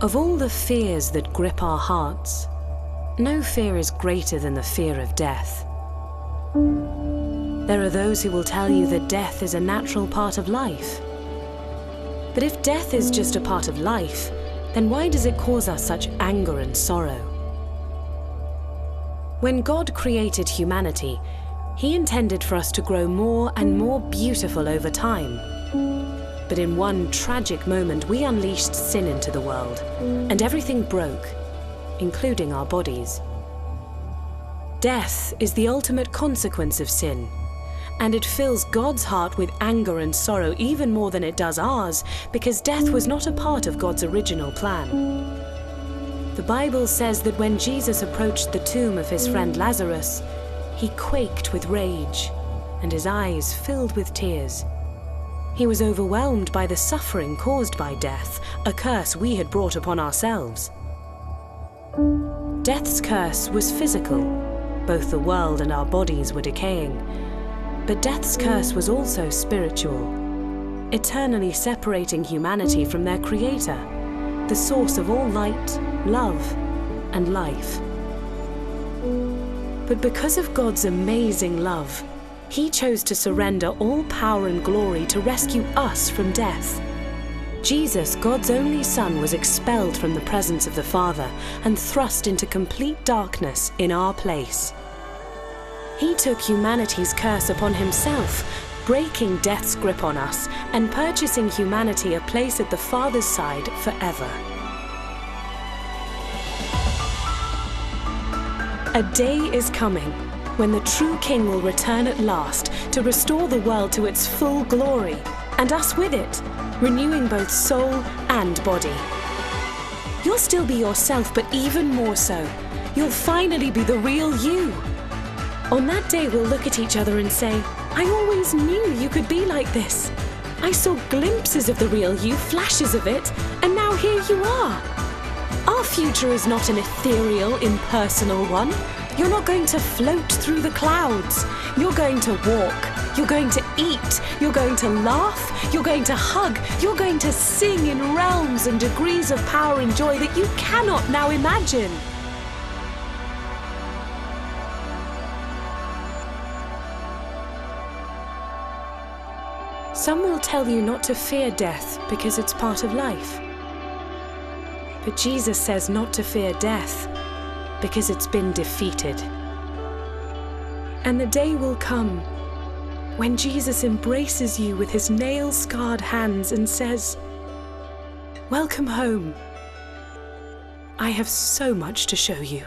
Of all the fears that grip our hearts, no fear is greater than the fear of death. There are those who will tell you that death is a natural part of life. But if death is just a part of life, then why does it cause us such anger and sorrow? When God created humanity, He intended for us to grow more and more beautiful over time. But in one tragic moment, we unleashed sin into the world, and everything broke, including our bodies. Death is the ultimate consequence of sin, and it fills God's heart with anger and sorrow even more than it does ours, because death was not a part of God's original plan. The Bible says that when Jesus approached the tomb of his friend Lazarus, he quaked with rage, and his eyes filled with tears. He was overwhelmed by the suffering caused by death, a curse we had brought upon ourselves. Death's curse was physical. Both the world and our bodies were decaying. But death's curse was also spiritual, eternally separating humanity from their Creator, the source of all light, love, and life. But because of God's amazing love, He chose to surrender all power and glory to rescue us from death. Jesus, God's only Son, was expelled from the presence of the Father and thrust into complete darkness in our place. He took humanity's curse upon Himself, breaking death's grip on us and purchasing humanity a place at the Father's side forever. A day is coming when the true King will return at last to restore the world to its full glory, and us with it, renewing both soul and body. You'll still be yourself, but even more so, you'll finally be the real you. On that day, we'll look at each other and say, I always knew you could be like this. I saw glimpses of the real you, flashes of it, and now here you are. Our future is not an ethereal, impersonal one. You're not going to float through the clouds. You're going to walk. You're going to eat. You're going to laugh. You're going to hug. You're going to sing in realms and degrees of power and joy that you cannot now imagine. Some will tell you not to fear death because it's part of life. But Jesus says not to fear death because it's been defeated. And the day will come when Jesus embraces you with his nail-scarred hands and says, "Welcome home. I have so much to show you."